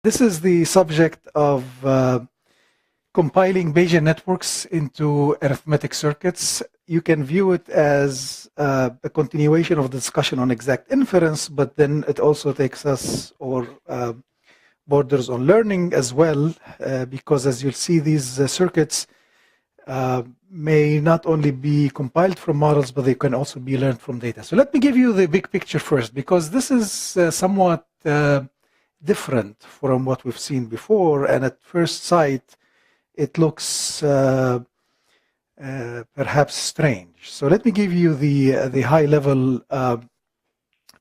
This is the subject of compiling Bayesian networks into arithmetic circuits. You can view it as a continuation of the discussion on exact inference, but then it also takes us or borders on learning as well, because as you'll see, these circuits may not only be compiled from models, but they can also be learned from data. So let me give you the big picture first, because this is somewhat different from what we've seen before, and at first sight it looks perhaps strange. So let me give you the high level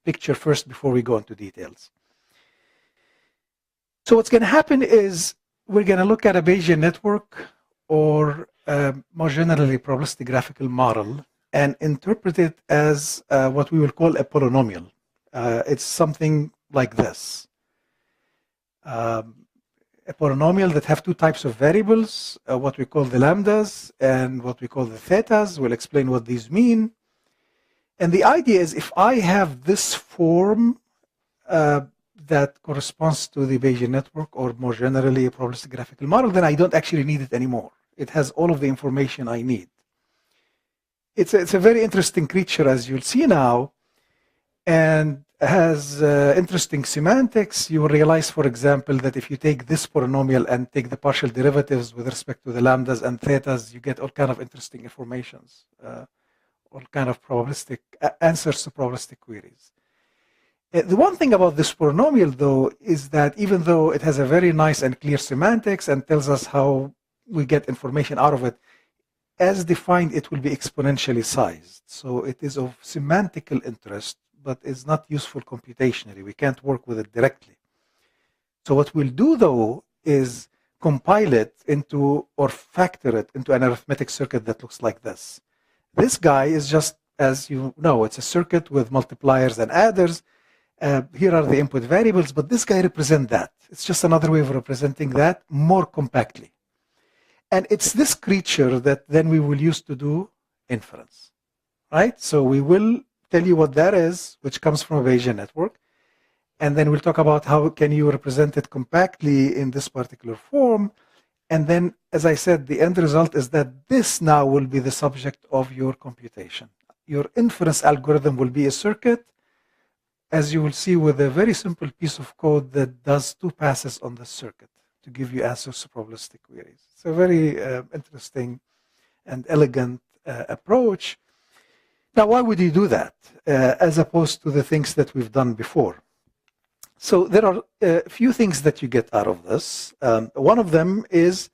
picture first before we go into details. So what's going to happen is we're going to look at a Bayesian network, or more generally probabilistic graphical model, and interpret it as what we will call a polynomial. It's something like this. A polynomial that have two types of variables, what we call the lambdas and what we call the thetas. We'll explain what these mean. And the idea is, if I have this form that corresponds to the Bayesian network, or more generally a probabilistic graphical model, then I don't actually need it anymore. It has all of the information I need. It's a very interesting creature, as you'll see now, and has interesting semantics. You will realize, for example, that if you take this polynomial and take the partial derivatives with respect to the lambdas and thetas, you get all kind of interesting informations, all kind of probabilistic answers to probabilistic queries. The one thing about this polynomial, though, is that even though it has a very nice and clear semantics and tells us how we get information out of it, as defined, it will be exponentially sized. So it is of semantical interest, but is not useful computationally. We can't work with it directly. So what we'll do, though, is compile it into, or factor it into, an arithmetic circuit that looks like this. This guy is just, as you know, it's a circuit with multipliers and adders. Here are the input variables, but this guy represents that. It's just another way of representing that more compactly. And it's this creature that then we will use to do inference, right? So we will tell you what that is, which comes from a Bayesian network. And then we'll talk about how can you represent it compactly in this particular form. And then, as I said, the end result is that this now will be the subject of your computation. Your inference algorithm will be a circuit, as you will see, with a very simple piece of code that does two passes on the circuit to give you answers to probabilistic queries. It's a very interesting and elegant approach. Now, why would you do that as opposed to the things that we've done before? So there are a few things that you get out of this. One of them is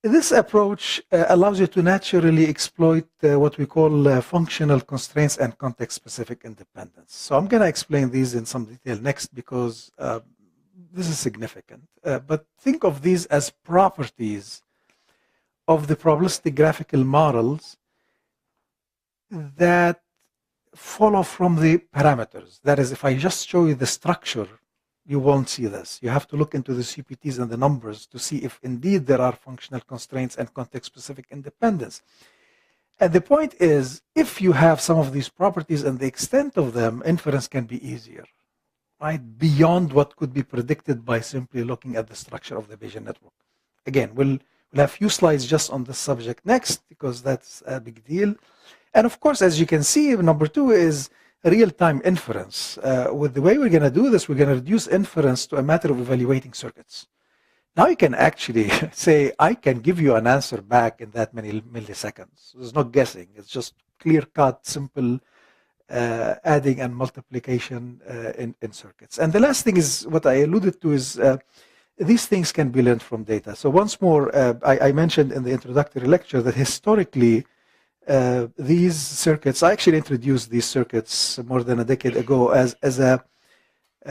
this approach allows you to naturally exploit what we call functional constraints and context-specific independence. So I'm going to explain these in some detail next, because this is significant. But think of these as properties of the probabilistic graphical models that follow from the parameters. That is, if I just show you the structure, you won't see this. You have to look into the CPTs and the numbers to see if indeed there are functional constraints and context-specific independence. And the point is, if you have some of these properties and the extent of them, inference can be easier, right? Beyond what could be predicted by simply looking at the structure of the Bayesian network. Again, we'll have a few slides just on this subject next, because that's a big deal. And of course, as you can see, number two is real-time inference. With the way we're going to do this, we're going to reduce inference to a matter of evaluating circuits. Now you can actually say, I can give you an answer back in that many milliseconds. There's no guessing. It's just clear-cut, simple adding and multiplication in circuits. And the last thing is what I alluded to is these things can be learned from data. So once more, I mentioned in the introductory lecture that historically, these circuits, I actually introduced these circuits more than a decade ago as a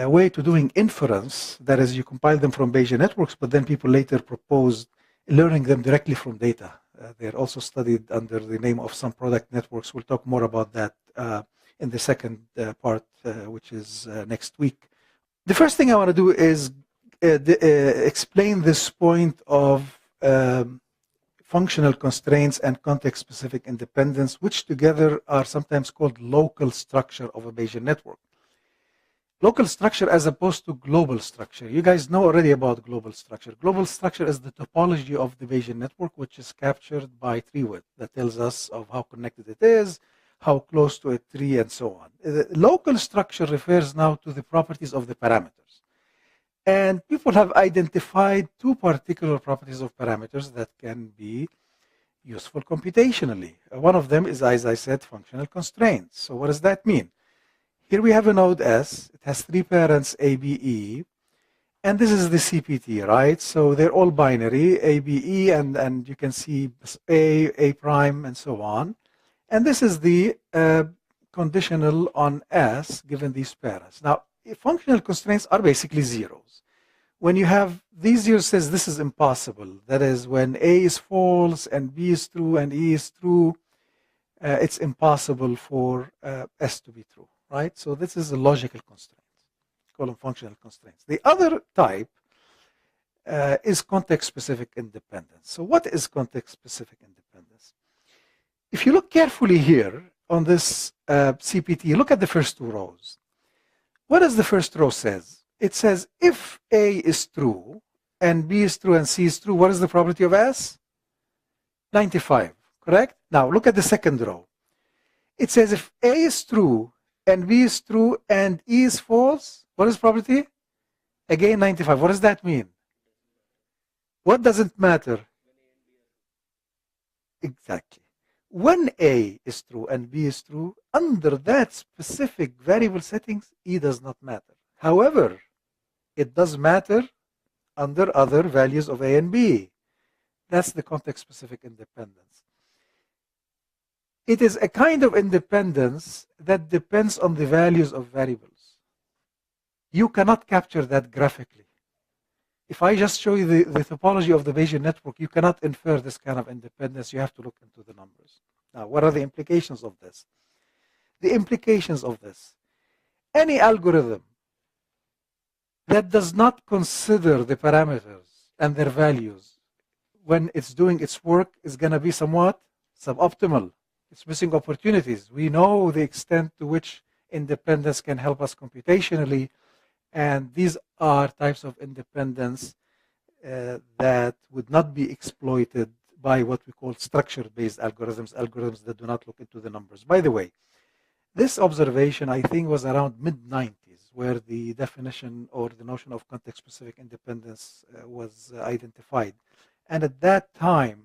way to doing inference. That is, you compile them from Bayesian networks, but then people later proposed learning them directly from data. They're also studied under the name of some product networks. We'll talk more about that in the second part, which is next week. The first thing I want to do is explain this point of functional constraints and context-specific independence, which together are sometimes called local structure of a Bayesian network. Local structure as opposed to global structure. You guys know already about global structure. Global structure is the topology of the Bayesian network, which is captured by tree width. That tells us of how connected it is, how close to a tree, and so on. The local structure refers now to the properties of the parameters. And people have identified two particular properties of parameters that can be useful computationally. One of them is, as I said, functional constraints. So what does that mean? Here we have a node S. It has three parents, A, B, E. And this is the CPT, right? So they're all binary, A, B, E, and you can see A prime, and so on. And this is the conditional on S given these parents. Now, functional constraints are basically zeros. When you have these zeros, says this is impossible. That is, when A is false and B is true and E is true, it's impossible for S to be true, right? So this is a logical constraint. Call them functional constraints. The other type is context-specific independence. So what is context-specific independence? If you look carefully here on this CPT, look at the first two rows. What does the first row says? It says if A is true and B is true and C is true, what is the probability of S? 95, correct? Now look at the second row. It says if A is true and B is true and E is false, what is probability? Again 95. What does that mean? What doesn't matter? Exactly. When A is true and B is true, under that specific variable settings, E does not matter. However, it does matter under other values of A and B. That's the context-specific independence. It is a kind of independence that depends on the values of variables. You cannot capture that graphically. If I just show you the topology of the Bayesian network, you cannot infer this kind of independence. You have to look into the numbers. Now, what are the implications of this? The implications of this: any algorithm that does not consider the parameters and their values when it's doing its work is going to be somewhat suboptimal. It's missing opportunities. We know the extent to which independence can help us computationally, and these are types of independence that would not be exploited by what we call structure-based algorithms, algorithms that do not look into the numbers. By the way, this observation, I think, was around mid-90s, where the definition or the notion of context-specific independence was identified. And at that time,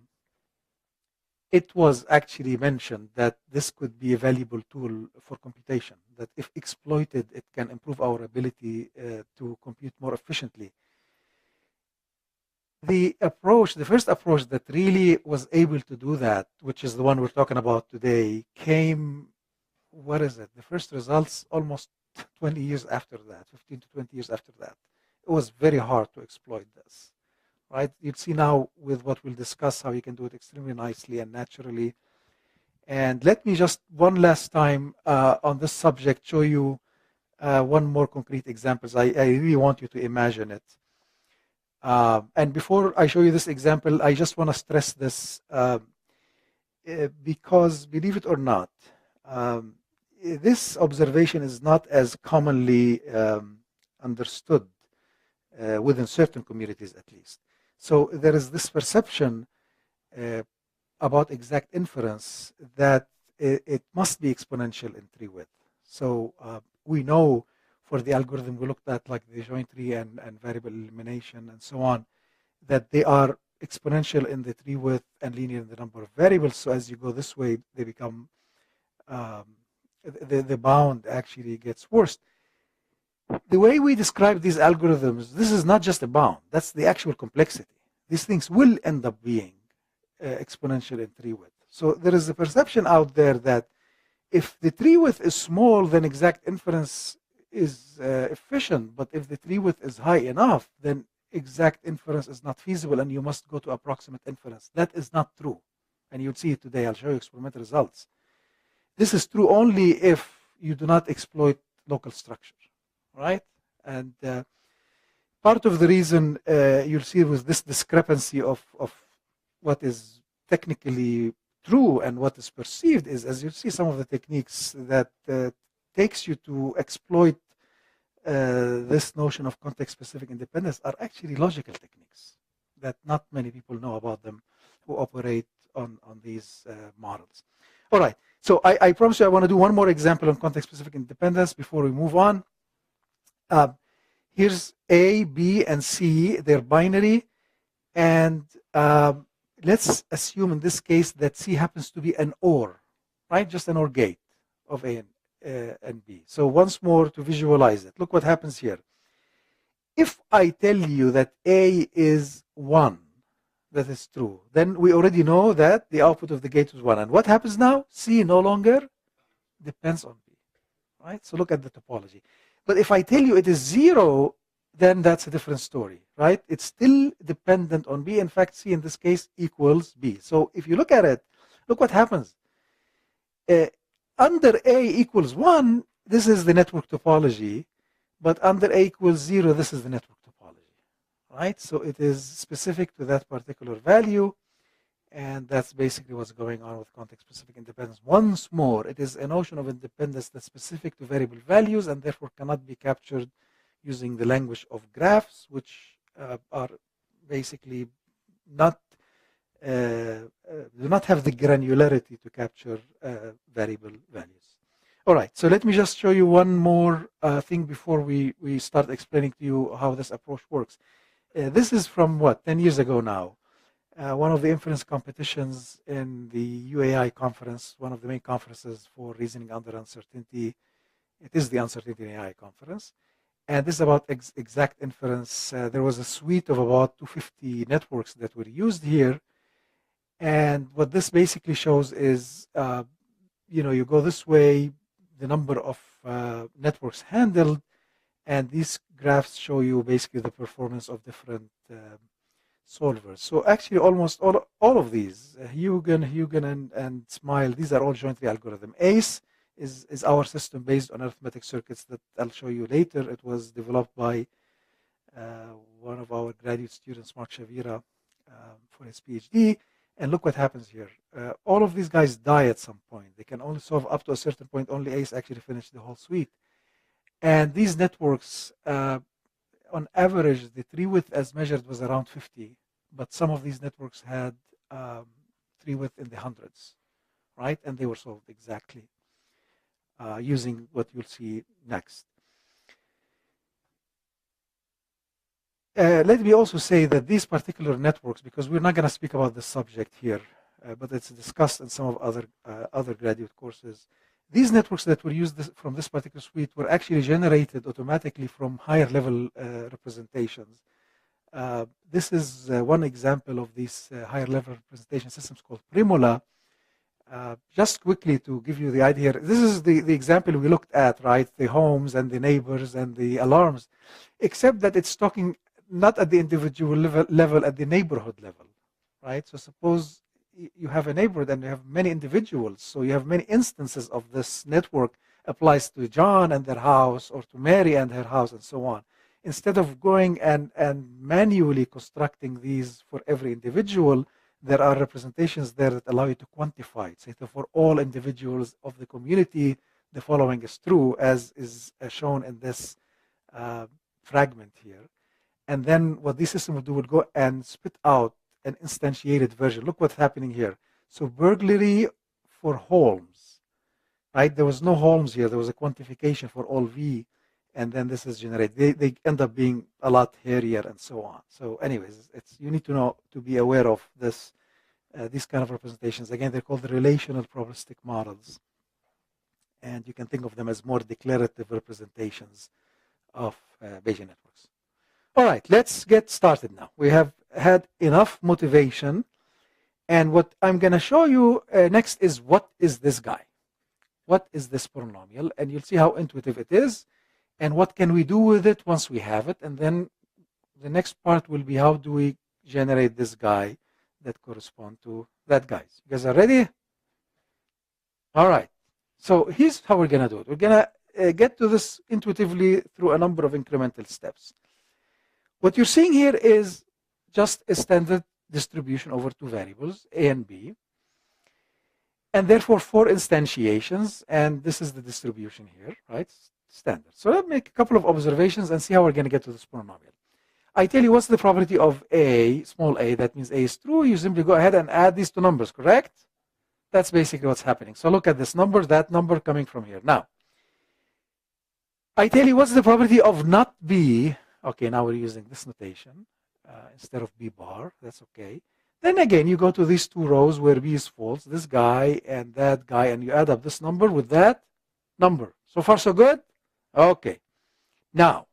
it was actually mentioned that this could be a valuable tool for computation, that if exploited, it can improve our ability to compute more efficiently. The first approach that really was able to do that, which is the one we're talking about today, came, what is it? The first results almost 20 years after that, 15 to 20 years after that. It was very hard to exploit this, right? You'd see now with what we'll discuss how you can do it extremely nicely and naturally. And let me just one last time on this subject show you one more concrete example. I really want you to imagine it. And before I show you this example, I just want to stress this because, believe it or not, this observation is not as commonly understood within certain communities, at least. So there is this perception about exact inference that it must be exponential in tree width. So we know for the algorithm we looked at, like the joint tree and variable elimination and so on, that they are exponential in the tree width and linear in the number of variables. So as you go this way, they become, the bound actually gets worse. The way we describe these algorithms, this is not just a bound, that's the actual complexity. These things will end up being exponential in tree width. So there is a perception out there that if the tree width is small, then exact inference is efficient, but if the tree width is high enough, then exact inference is not feasible and you must go to approximate inference. That is not true. And you'll see it today. I'll show you experimental results. This is true only if you do not exploit local structure, right? And part of the reason you'll see with this discrepancy of what is technically true and what is perceived is, as you see, some of the techniques that takes you to exploit this notion of context-specific independence are actually logical techniques that not many people know about them who operate on these models. All right, so I promise you I want to do one more example on context-specific independence before we move on. Here's A, B, and C. They're binary. And let's assume in this case that C happens to be an OR, right? Just an OR gate of A and B. So once more to visualize it, look what happens here. If I tell you that A is 1, that is true, then we already know that the output of the gate is 1. And what happens now? C no longer depends on B, right? So look at the topology. But if I tell you it is 0, then that's a different story, right? It's still dependent on B. In fact, C in this case equals B. So if you look at it, look what happens. Under A equals 1, this is the network topology. But under A equals 0, this is the network topology, right? So it is specific to that particular value. And that's basically what's going on with context-specific independence. Once more, it is a notion of independence that's specific to variable values and therefore cannot be captured using the language of graphs, which are basically not do not have the granularity to capture variable values. All right, so let me just show you one more thing before we start explaining to you how this approach works. This is from what, 10 years ago now. One of the inference competitions in the UAI conference, one of the main conferences for reasoning under uncertainty. It is the Uncertainty in AI conference. And this is about exact inference. There was a suite of about 250 networks that were used here. And what this basically shows is, you go this way, the number of networks handled, and these graphs show you basically the performance of different solvers. So actually almost all of these, Huygen and Smile, these are all jointly algorithm. ACE is our system based on arithmetic circuits that I'll show you later. It was developed by one of our graduate students, Mark Shavira, for his PhD. And look what happens here. All of these guys die at some point. They can only solve up to a certain point. Only ACE actually finished the whole suite. And these networks, on average, the tree width as measured was around 50. But some of these networks had tree width in the hundreds, right? And they were solved exactly using what you'll see next. Let me also say that these particular networks, because we're not going to speak about this subject here, but it's discussed in some of other graduate courses. These networks that were used from this particular suite were actually generated automatically from higher level representations. This is one example of these higher level representation systems called Primula. Just quickly to give you the idea, this is the example we looked at, right? The homes and the neighbors and the alarms, except that it's talking not at the individual level, at the neighborhood level, right? So suppose you have a neighborhood and you have many individuals, so you have many instances of this network applies to John and their house, or to Mary and her house, and so on. Instead of going and manually constructing these for every individual, there are representations there that allow you to quantify it. So for all individuals of the community, the following is true, as is shown in this fragment here. And then what this system would do would go and spit out an instantiated version. Look what's happening here. So burglary for Holmes, right? There was no Holmes here. There was a quantification for all V, and then this is generated. They end up being a lot hairier and so on. So anyways, you need to be aware of this, these kind of representations. Again, they're called the relational probabilistic models. And you can think of them as more declarative representations of Bayesian networks. All right, let's get started now. We have had enough motivation. And what I'm going to show you next is, what is this guy? What is this polynomial? And you'll see how intuitive it is. And what can we do with it once we have it? And then the next part will be, how do we generate this guy that correspond to that guy? You guys are ready? All right. So here's how we're going to do it. We're going to get to this intuitively through a number of incremental steps. What you're seeing here is just a standard distribution over two variables, A and B. And therefore, 4 instantiations. And this is the distribution here, right? standard. So let's make a couple of observations and see how we're going to get to this polynomial. I tell you what's the probability of a, small a, that means a is true. You simply go ahead and add these two numbers, correct? That's basically what's happening. So look at this number, that number coming from here. Now, I tell you what's the probability of not b. Okay, now we're using this notation instead of b bar. That's okay. Then again, you go to these two rows where b is false, this guy and that guy, and you add up this number with that number. So far, so good? Okay. Now,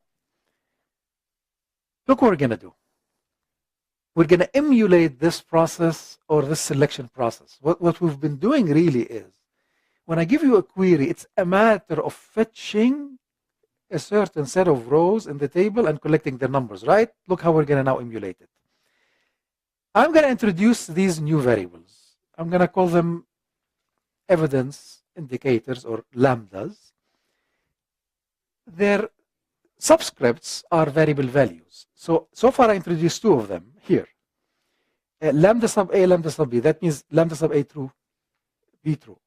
look what we're going to do. We're going to emulate this process or this selection process. What we've been doing really is, when I give you a query, it's a matter of fetching a certain set of rows in the table and collecting their numbers, right? Look how we're going to now emulate it. I'm going to introduce these new variables. I'm going to call them evidence indicators or lambdas. Their subscripts are variable values. So far I introduced two of them here. Lambda sub A, lambda sub B. That means lambda sub A true, B true,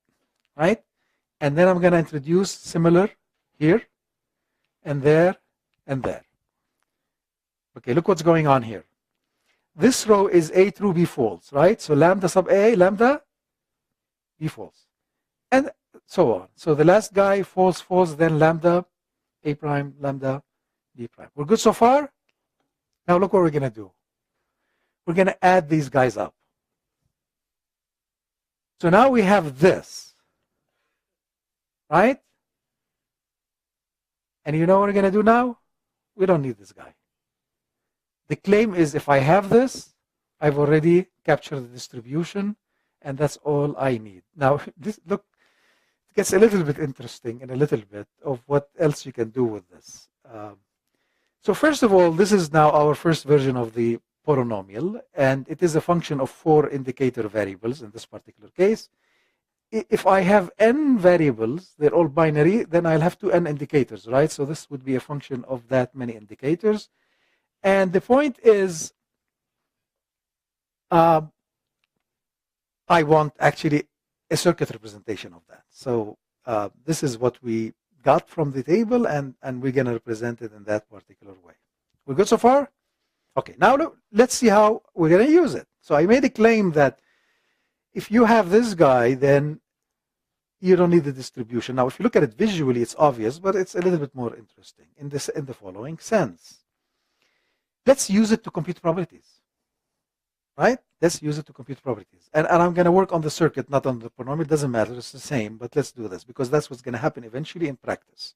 right? And then I'm going to introduce similar here and there and there. Okay, look what's going on here. This row is A true, B false, right? So lambda sub A, lambda, B false. And so on. So the last guy, false, false, then lambda, A prime, lambda, B prime. We're good so far? Now look what we're going to do. We're going to add these guys up. So now we have this, right? And you know what we're going to do now? We don't need this guy. The claim is if I have this, I've already captured the distribution, and that's all I need. Now, this, look, it gets a little bit interesting in a little bit of what else you can do with this. So first of all, this is now our first version of the polynomial, and it is a function of 4 indicator variables in this particular case. If I have n variables, they're all binary, then I'll have 2 n indicators, right? So this would be a function of that many indicators. And the point is, I want actually a circuit representation of that. So this is what we got from the table, and we're going to represent it in that particular way. We're good so far? Okay, now let's see how we're going to use it. So I made a claim that if you have this guy, then you don't need the distribution. Now, if you look at it visually, it's obvious, but it's a little bit more interesting in the following sense. Let's use it to compute probabilities, right? Let's use it to compute probabilities. And I'm going to work on the circuit, not on the polynomial. It doesn't matter. It's the same, but let's do this because that's what's going to happen eventually in practice.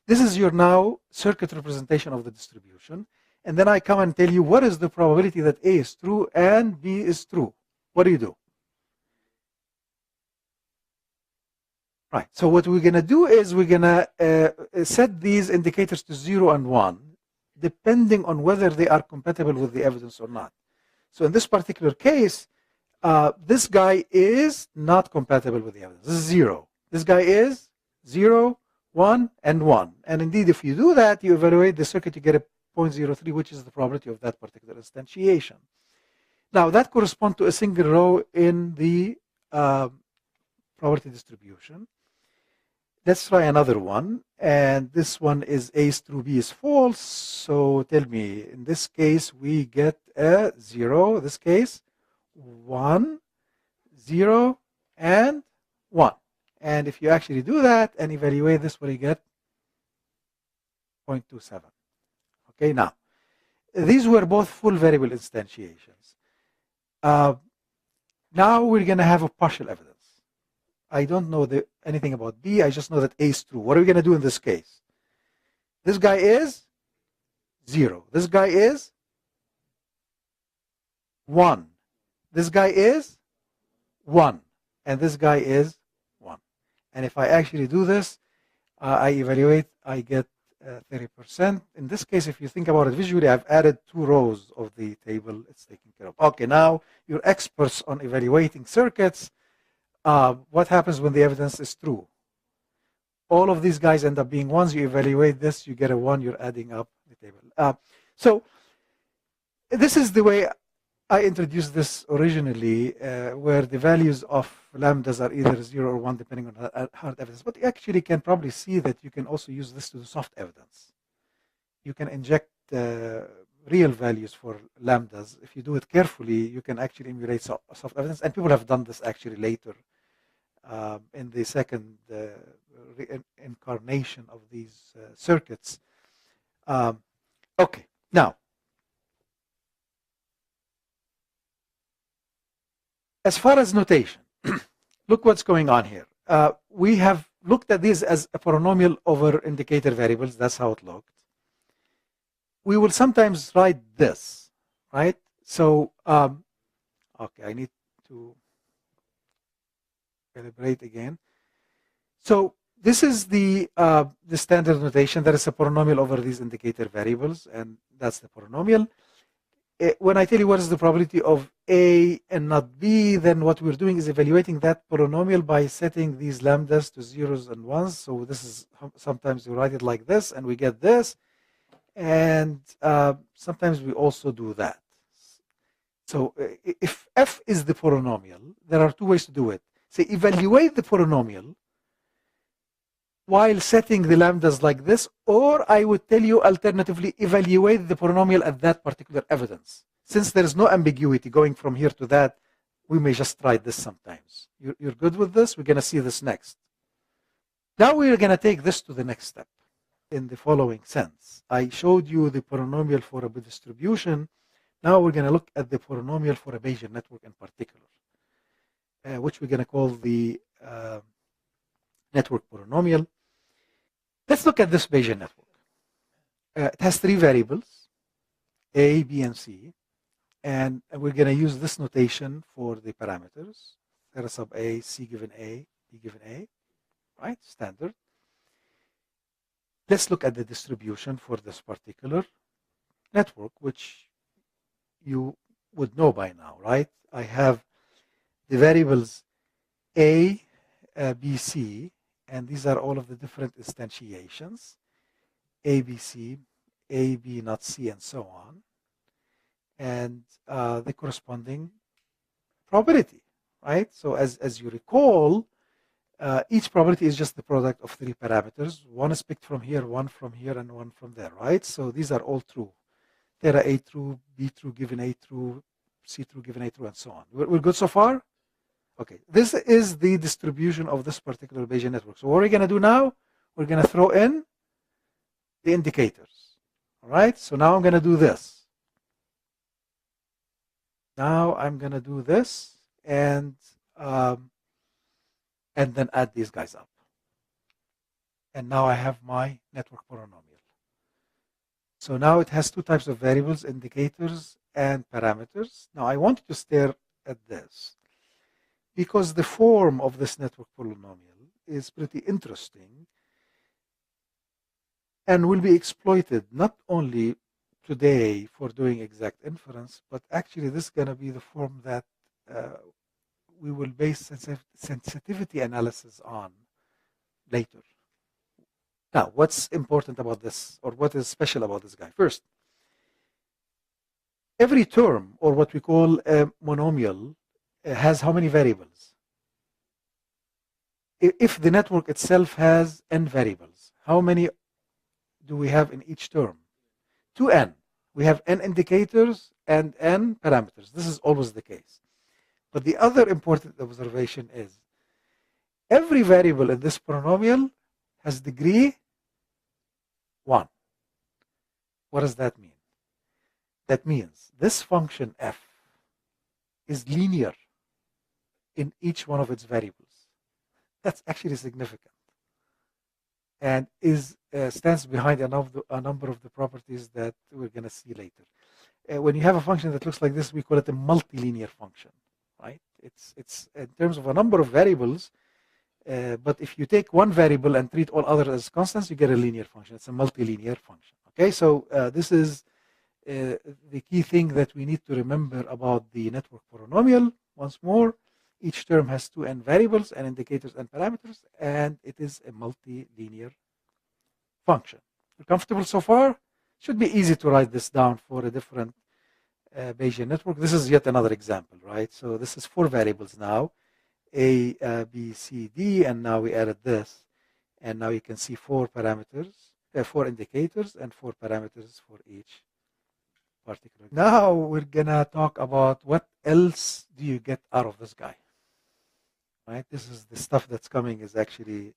This is your now circuit representation of the distribution. And then I come and tell you what is the probability that A is true and B is true. What do? Right. So what we're going to do is we're going to set these indicators to 0 and 1, depending on whether they are compatible with the evidence or not. So in this particular case, this guy is not compatible with the evidence. This is 0. This guy is 0, 1, and 1. And indeed, if you do that, you evaluate the circuit, you get a 0.03, which is the probability of that particular instantiation. Now, that corresponds to a single row in the probability distribution. Let's try another one. And this one is A is true, B is false. So tell me, in this case, we get a 0. This case, 1, 0, and 1. And if you actually do that and evaluate this, what do you get? 0.27. Okay, now, these were both full variable instantiations. Now we're going to have a partial evidence. I don't know anything about B. I just know that A is true. What are we going to do in this case? This guy is 0. This guy is 1. This guy is 1. And this guy is 1. And if I actually do this, I evaluate, I get 30%. In this case, if you think about it visually, I've added 2 rows of the table. It's taken care of. Okay, now you're experts on evaluating circuits. What happens when the evidence is true? All of these guys end up being 1s. You evaluate this, you get a 1, you're adding up the table. So this is the way I introduced this originally where the values of lambdas are either 0 or 1 depending on hard evidence. But you actually can probably see that you can also use this to do soft evidence. You can inject real values for lambdas. If you do it carefully, you can actually emulate soft evidence. And people have done this actually later in the second incarnation of these circuits. Okay, now, as far as notation, look what's going on here. We have looked at this as a polynomial over indicator variables. That's how it looked. We will sometimes write this, right? So, okay, I need to calibrate again. So this is the standard notation. There is a polynomial over these indicator variables, and that's the polynomial. When I tell you what is the probability of A and not B, then what we're doing is evaluating that polynomial by setting these lambdas to zeros and ones. So this is, sometimes we write it like this, and we get this. And sometimes we also do that. So if F is the polynomial, there are two ways to do it. Say, evaluate the polynomial while setting the lambdas like this, or I would tell you alternatively, evaluate the polynomial at that particular evidence. Since there is no ambiguity going from here to that, we may just try this sometimes. You're good with this? We're going to see this next. Now we're going to take this to the next step in the following sense. I showed you the polynomial for a distribution. Now we're going to look at the polynomial for a Bayesian network in particular, which we're going to call the network polynomial. Let's look at this Bayesian network. It has three variables, A, B, and C. And we're going to use this notation for the parameters. Theta sub A, C given A, B given A, right? Standard. Let's look at the distribution for this particular network, which you would know by now, right? I have the variables A, B, C, and these are all of the different instantiations, A, B, C, A, B, not C, and so on, and the corresponding probability, right? So as you recall, each probability is just the product of three parameters. One is picked from here, one from here, and one from there, right? So these are all true. Theta A true, B true, given A true, C true, given A true, and so on. We're good so far? Okay, this is the distribution of this particular Bayesian network. So what are we going to do now? We're going to throw in the indicators. All right, so now I'm going to do this. Now I'm going to do this and then add these guys up. And now I have my network polynomial. So now it has two types of variables, indicators and parameters. Now I want you to stare at this, because the form of this network polynomial is pretty interesting and will be exploited not only today for doing exact inference, but actually this is going to be the form that we will base sensitivity analysis on later. Now, what's important about this, or what is special about this guy? First, every term, or what we call a monomial, has how many variables? If the network itself has n variables, how many do we have in each term? 2n. We have n indicators and n parameters. This is always the case. But the other important observation is every variable in this polynomial has degree 1. What does that mean? That means this function f is linear in each one of its variables. That's actually significant, and stands behind a number of the properties that we're going to see later. When you have a function that looks like this, we call it a multilinear function, right? It's in terms of a number of variables, but if you take one variable and treat all others as constants, you get a linear function. It's a multilinear function. Okay, so this is the key thing that we need to remember about the network polynomial. Once more, each term has 2n variables and indicators and parameters, and it is a multilinear function. You're comfortable so far? Should be easy to write this down for a different Bayesian network. This is yet another example, right? So this is 4 variables now, A, B, C, D, and now we added this. And now you can see 4 parameters, 4 indicators, and 4 parameters for each particular. Now we're gonna talk about what else do you get out of this guy, right? This is the stuff that's coming is actually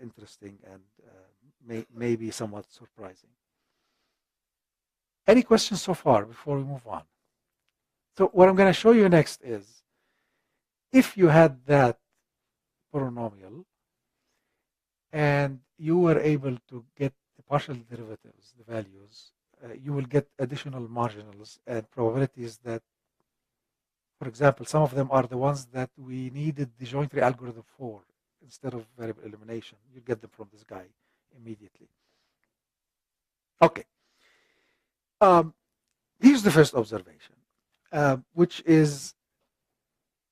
interesting and may be somewhat surprising. Any questions so far before we move on? So what I'm going to show you next is if you had that polynomial and you were able to get the partial derivatives, the values, you will get additional marginals and probabilities that, for example, some of them are the ones that we needed the geometry algorithm for instead of variable elimination. You get them from this guy immediately. Okay. Here's the first observation, which is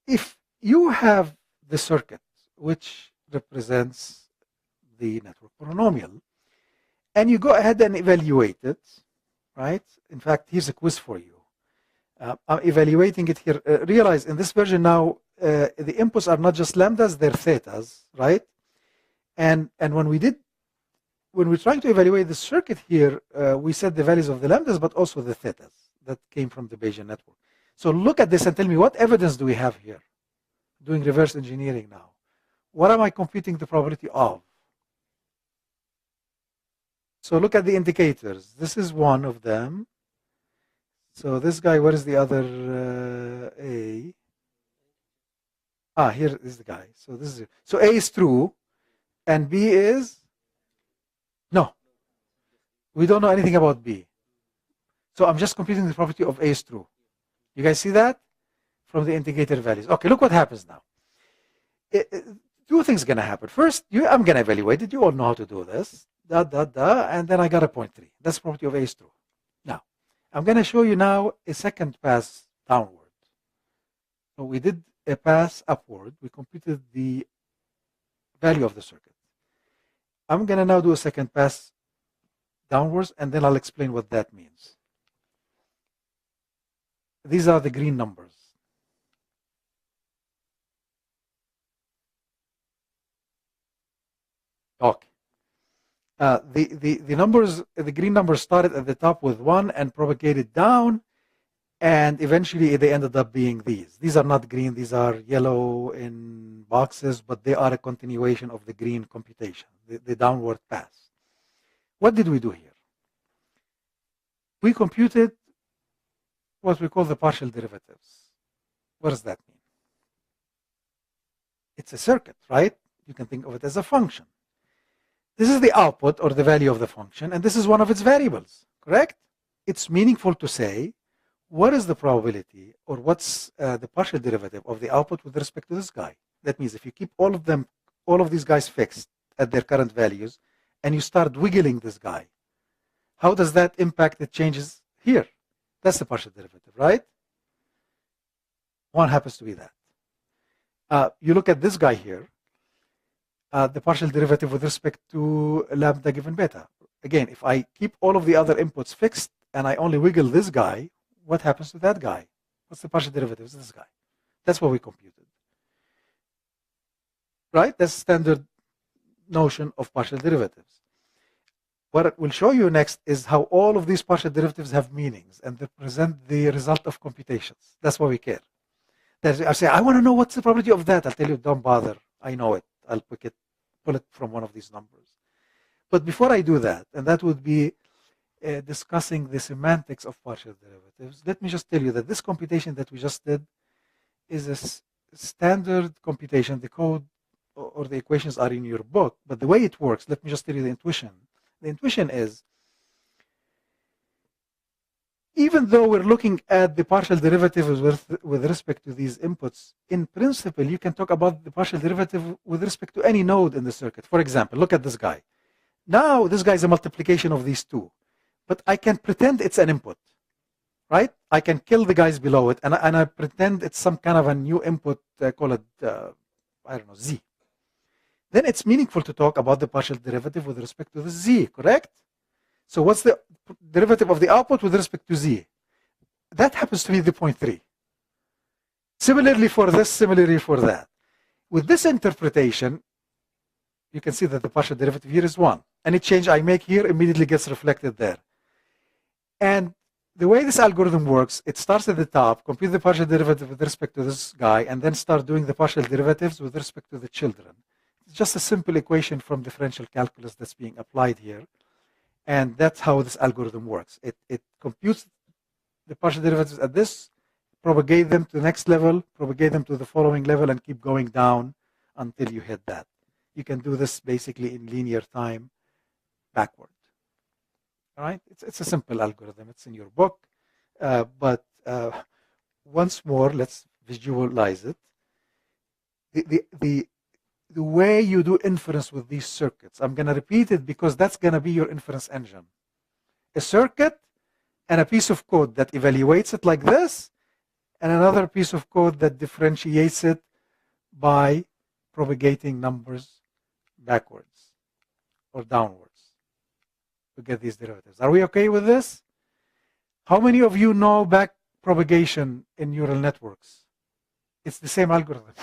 if you have the circuit which represents the network polynomial and you go ahead and evaluate it, right? In fact, here's a quiz for you. I'm evaluating it here. Realize in this version now, the inputs are not just lambdas, they're thetas, right? And when we're trying to evaluate the circuit here, we set the values of the lambdas, but also the thetas that came from the Bayesian network. So look at this and tell me what evidence do we have here? Doing reverse engineering now. What am I computing the probability of? So look at the indicators. This is one of them. So this guy, where is the other A? Here is the guy. So this is so A is true, and B is no. We don't know anything about B. So I'm just computing the probability of A is true. You guys see that from the indicator values? Okay, look what happens now. Two things gonna happen. First, I'm gonna evaluate it. You all know how to do this. And then I got a 0.3. That's probability of A is true. Now, I'm gonna show you now a second pass downward. So we did a pass upward. We computed the value of the circuit. I'm gonna now do a second pass downwards, and then I'll explain what that means. These are the green numbers. Okay. The numbers, the green numbers started at the top with 1 and propagated down, and eventually they ended up being these. These are not green, these are yellow in boxes, but they are a continuation of the green computation, the downward pass. What did we do here? We computed what we call the partial derivatives. What does that mean? It's a circuit, right? You can think of it as a function. This is the output or the value of the function, and this is one of its variables, correct? It's meaningful to say, what is the probability or what's the partial derivative of the output with respect to this guy? That means if you keep all of these guys fixed at their current values, and you start wiggling this guy, how does that impact the changes here? That's the partial derivative, right? One happens to be that. You look at this guy here, the partial derivative with respect to lambda given beta. Again, if I keep all of the other inputs fixed and I only wiggle this guy, what happens to that guy? What's the partial derivative of this guy? That's what we computed. Right? That's standard notion of partial derivatives. What it will show you next is how all of these partial derivatives have meanings and they present the result of computations. That's why we care. I say, I want to know what's the probability of that. I'll tell you, don't bother. I know it. I'll pull it from one of these numbers. But before I do that, and that would be discussing the semantics of partial derivatives, let me just tell you that this computation that we just did is a standard computation. The code or the equations are in your book, but the way it works, let me just tell you the intuition. The intuition is, even though we're looking at the partial derivatives with respect to these inputs, in principle, you can talk about the partial derivative with respect to any node in the circuit. For example, look at this guy. Now, this guy is a multiplication of these two, but I can pretend it's an input, right? I can kill the guys below it, and I pretend it's some kind of a new input, call it, I don't know, Z. Then it's meaningful to talk about the partial derivative with respect to the Z, correct? So what's the derivative of the output with respect to Z? that happens to be the 0.3. Similarly for this, similarly for that. With this interpretation, you can see that the partial derivative here is 1. Any change I make here immediately gets reflected there. And the way this algorithm works, it starts at the top, compute the partial derivative with respect to this guy, and then start doing the partial derivatives with respect to the children. It's just a simple equation from differential calculus that's being applied here. And that's how this algorithm works. It computes the partial derivatives at this, propagate them to the next level, propagate them to the following level, and keep going down until you hit that. You can do this basically in linear time backward. All right? It's a simple algorithm. It's in your book. But once more, let's visualize it. The way you do inference with these circuits, I'm going to repeat it because that's going to be your inference engine. A circuit and a piece of code that evaluates it like this, and another piece of code that differentiates it by propagating numbers backwards or downwards to get these derivatives. Are we okay with this? How many of you know back propagation in neural networks? It's the same algorithm.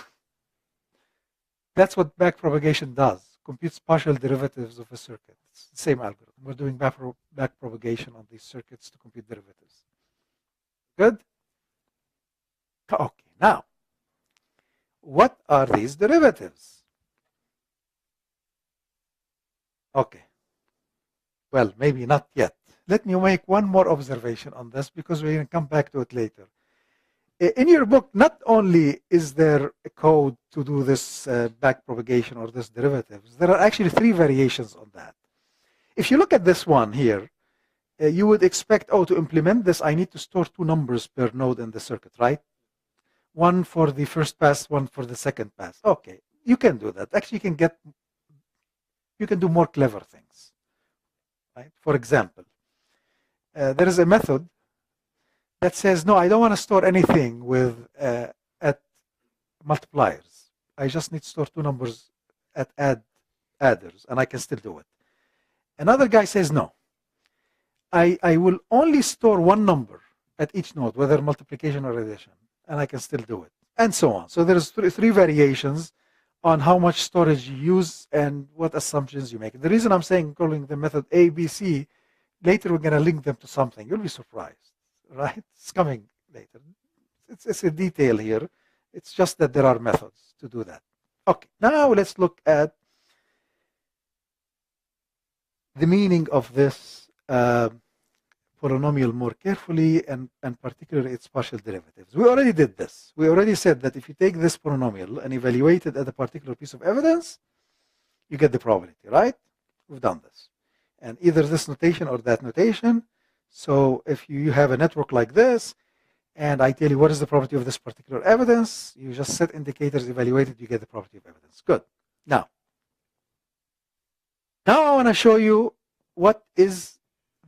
That's what back propagation does. Computes partial derivatives of a circuit. It's the same algorithm. We're doing back propagation on these circuits to compute derivatives. Good? Okay, now, what are these derivatives? Okay. Well, maybe not yet. Let me make one more observation on this because we're going to come back to it later. In your book, not only is there a code to do this back propagation or this derivatives, there are actually 3 variations on that. If you look at this one here, you would expect, oh, to implement this, I need to store 2 numbers per node in the circuit, right? One for the first pass, one for the second pass. Okay, you can do that. Actually, you can do more clever things, right? For example, there is a method that says, no, I don't want to store anything with at multipliers. I just need to store 2 numbers at adders, and I can still do it. Another guy says, no, I will only store 1 number at each node, whether multiplication or addition, and I can still do it, and so on. So there's 3 variations on how much storage you use and what assumptions you make. The reason I'm calling the method A, B, C, later we're going to link them to something. You'll be surprised. Right? It's coming later. It's a detail here. It's just that there are methods to do that. Okay, now let's look at the meaning of this polynomial more carefully, and particularly its partial derivatives. We already did this. We already said that if you take this polynomial and evaluate it at a particular piece of evidence, you get the probability, right? We've done this. And either this notation or that notation. So if you have a network like this, and I tell you what is the probability of this particular evidence, you just set indicators, evaluate it, you get the probability of evidence. Good. Now I want to show you what is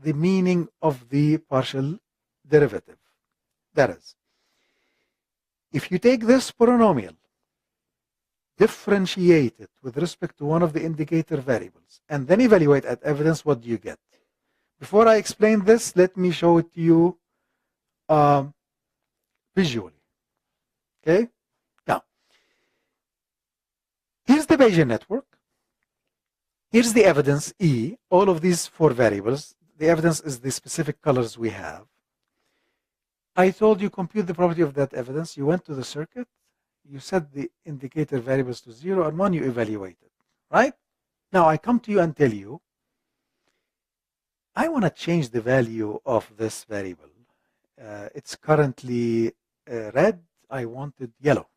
the meaning of the partial derivative. That is, if you take this polynomial, differentiate it with respect to one of the indicator variables, and then evaluate at evidence, what do you get? Before I explain this, let me show it to you visually. Okay? Now, here's the Bayesian network. Here's the evidence, E, all of these 4 variables. The evidence is the specific colors we have. I told you compute the probability of that evidence. You went to the circuit. You set the indicator variables to 0 and 1. You evaluate it. Right? Now, I come to you and tell you, I want to change the value of this variable. It's currently red. I want it yellow.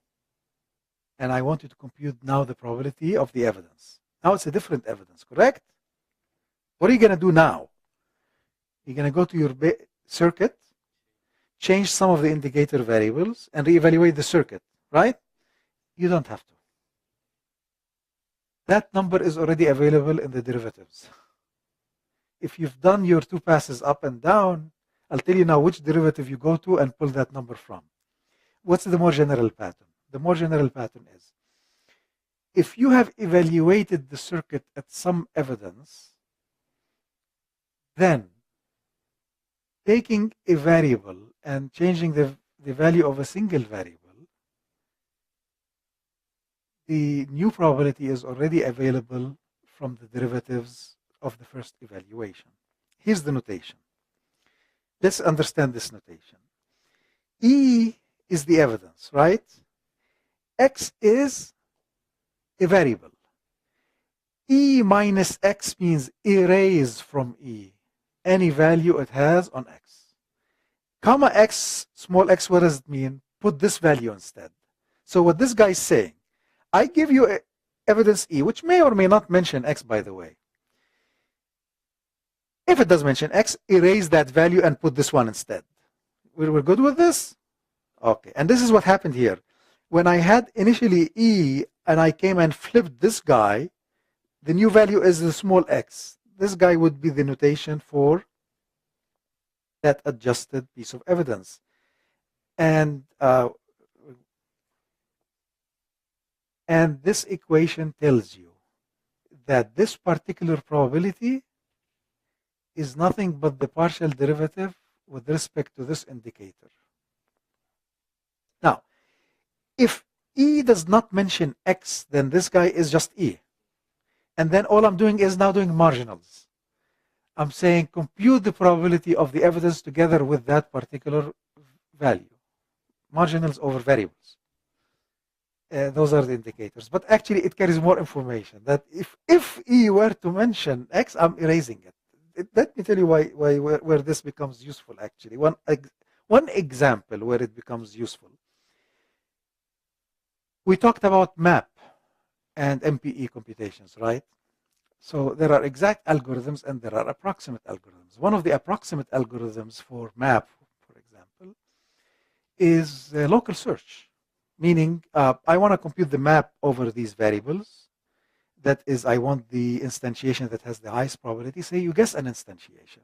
And I want you to compute now the probability of the evidence. Now it's a different evidence, correct? What are you going to do now? You're going to go to your circuit, change some of the indicator variables, and reevaluate the circuit, right? You don't have to. That number is already available in the derivatives. If you've done your 2 passes up and down, I'll tell you now which derivative you go to and pull that number from. What's the more general pattern? The more general pattern is, if you have evaluated the circuit at some evidence, then taking a variable and changing the value of a single variable, the new probability is already available from the derivatives of the first evaluation. Here's the notation. Let's understand this notation. E is the evidence, right? X is a variable. E minus X means erase from E any value it has on X. Comma X, small x, what does it mean? Put this value instead. So what this guy is saying, I give you evidence E, which may or may not mention X, by the way. If it does mention X, erase that value and put this one instead. We're good with this? Okay, and this is what happened here. When I had initially E and I came and flipped this guy, the new value is the small x. This guy would be the notation for that adjusted piece of evidence. And this equation tells you that this particular probability is nothing but the partial derivative with respect to this indicator. Now, if E does not mention X, then this guy is just E. And then all I'm doing is now doing marginals. I'm saying compute the probability of the evidence together with that particular value. Marginals over variables. Those are the indicators. But actually, it carries more information. That if E were to mention X, I'm erasing it. Let me tell you where this becomes useful, actually. One example where it becomes useful. We talked about map and MPE computations, right? So there are exact algorithms and there are approximate algorithms. One of the approximate algorithms for map, for example, is local search. Meaning, I want to compute the map over these variables. That is, I want the instantiation that has the highest probability. Say you guess an instantiation.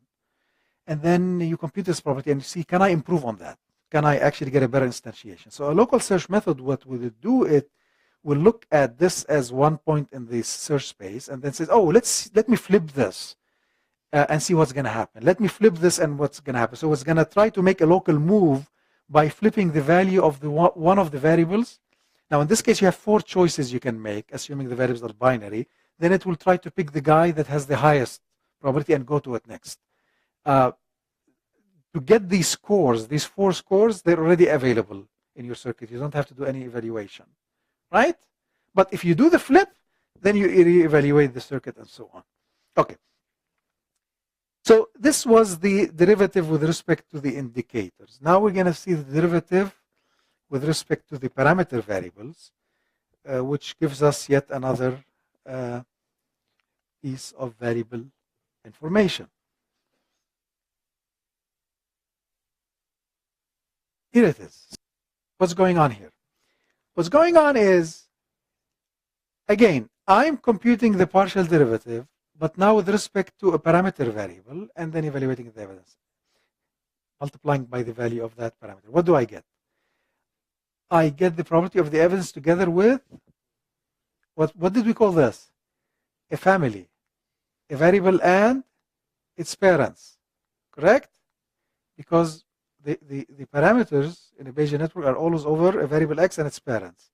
And then you compute this probability and you see, can I improve on that? Can I actually get a better instantiation? So a local search method, what would it do? It will look at this as one point in the search space and then says, oh, let me flip this and see what's going to happen. Let me flip this and what's going to happen. So it's going to try to make a local move by flipping the value of one of the variables. Now, in this case, you have 4 choices you can make, assuming the variables are binary. Then it will try to pick the guy that has the highest probability and go to it next. To get these scores, these 4 scores, they're already available in your circuit. You don't have to do any evaluation, right? But if you do the flip, then you reevaluate the circuit and so on. Okay. So this was the derivative with respect to the indicators. Now we're going to see the derivative with respect to the parameter variables, which gives us yet another piece of variable information. Here it is. What's going on here? What's going on is, again, I'm computing the partial derivative, but now with respect to a parameter variable, and then evaluating the evidence, multiplying by the value of that parameter. What do I get? I get the probability of the evidence together with, what did we call this? A family, a variable and its parents, correct? Because the parameters in a Bayesian network are always over a variable x and its parents.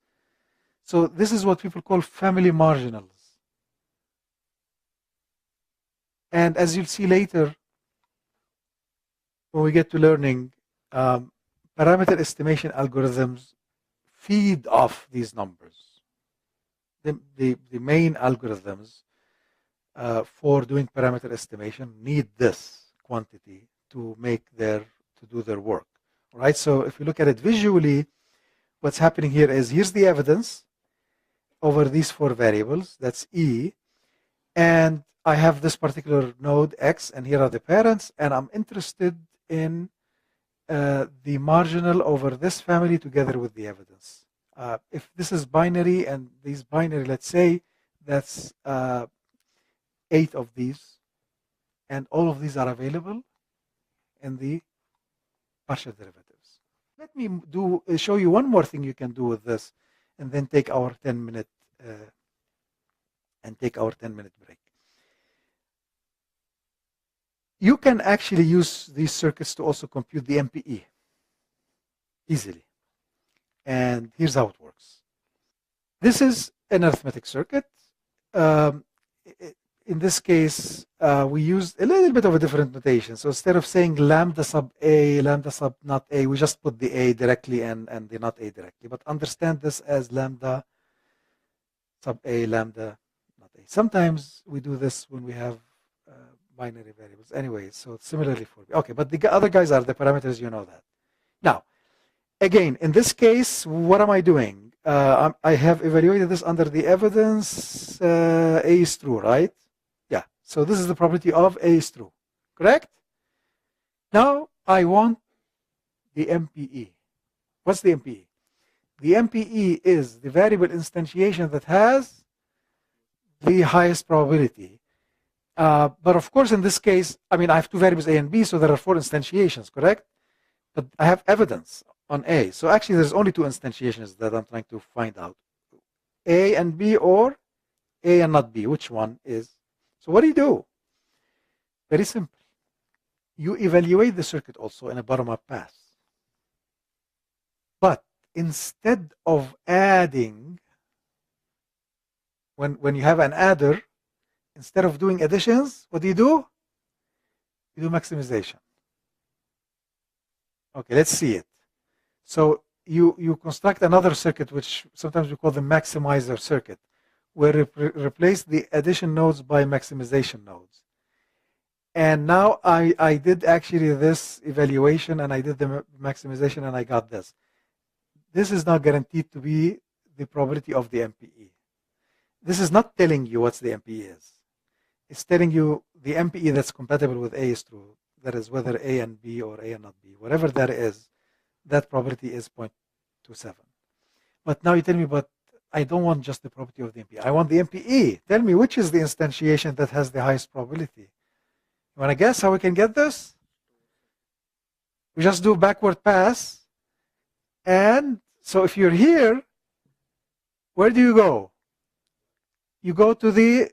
So this is what people call family marginals. And as you'll see later, when we get to learning, parameter estimation algorithms feed off these numbers. The main algorithms for doing parameter estimation need this quantity to do their work. All right, so if you look at it visually, what's happening here is, here's the evidence over these 4 variables, that's E, and I have this particular node X, and here are the parents, and I'm interested in the marginal over this family together with the evidence. If this is binary and these binary, let's say, that's 8 of these, and all of these are available in the partial derivatives. Let me show you one more thing you can do with this, and then take our 10-minute break. You can actually use these circuits to also compute the MPE. easily. And here's how it works. This is an arithmetic circuit. In this case, we used a little bit of a different notation. So instead of saying lambda sub A, lambda sub not A, we just put the A directly and the not A directly. But understand this as lambda sub A, lambda not A. Sometimes we do this when we have binary variables. Anyway, so similarly for B. Okay, but the other guys are the parameters, you know that. Now, again, in this case, what am I doing? I have evaluated this under the evidence. A is true, right? Yeah. So this is the property of A is true, correct? Now I want the MPE. What's the MPE? The MPE is the variable instantiation that has the highest probability. But of course, in this case, I mean, I have two variables A and B, so there are 4 instantiations, correct? But I have evidence on A. So actually, there's only 2 instantiations that I'm trying to find out. A and B, or A and not B. Which one is? So what do? Very simple. You evaluate the circuit also in a bottom-up pass. But instead of adding, when you have an adder, instead of doing additions, what do? You do maximization. Okay, let's see it. So you construct another circuit, which sometimes we call the maximizer circuit, where you replace the addition nodes by maximization nodes. And now I did actually this evaluation, and I did the maximization, and I got this. This is not guaranteed to be the probability of the MPE. This is not telling you what the MPE is. It's telling you the MPE that's compatible with A is true. That is whether A and B or A and not B. Whatever that is, that probability is 0.27. But now you tell me, but I don't want just the probability of the MPE. I want the MPE. Tell me which is the instantiation that has the highest probability. You want to guess how we can get this? We just do backward pass. And so if you're here, where do you go? You go to the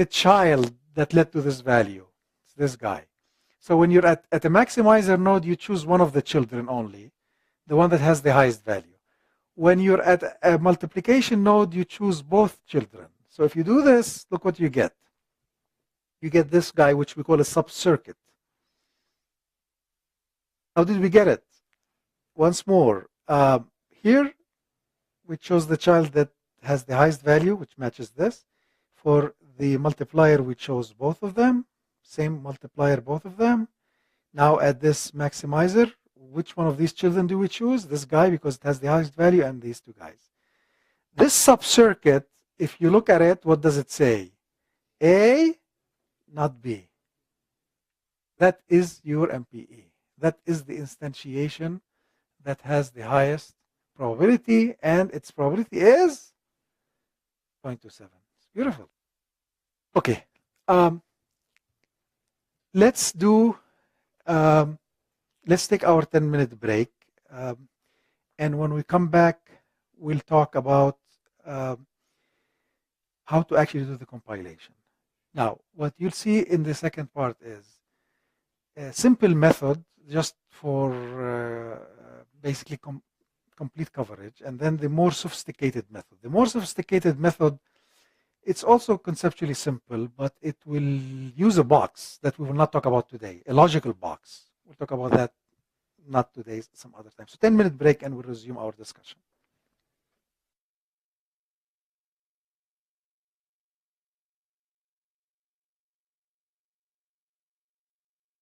child that led to this value. It's this guy. So when you're at a maximizer node, you choose one of the children only, the one that has the highest value. When you're at a multiplication node, you choose both children. So if you do this, look what you get. You get this guy, which we call a sub-circuit. How did we get it? Once more, here we chose the child that has the highest value, which matches this. For the multiplier, we chose both of them. Same multiplier, both of them. Now at this maximizer, which one of these children do we choose? This guy, because it has the highest value, and these two guys. This sub-circuit, if you look at it, what does it say? A, not B. That is your MPE. That is the instantiation that has the highest probability, and its probability is 0.27. It's beautiful. Okay. Let's take our 10-minute break. And when we come back, we'll talk about how to actually do the compilation. Now, what you'll see in the second part is a simple method just for basically complete coverage, and then the more sophisticated method. The more sophisticated method, it's also conceptually simple, but it will use a box that we will not talk about today, a logical box. We'll talk about that not today, some other time. So 10-minute break, and we'll resume our discussion.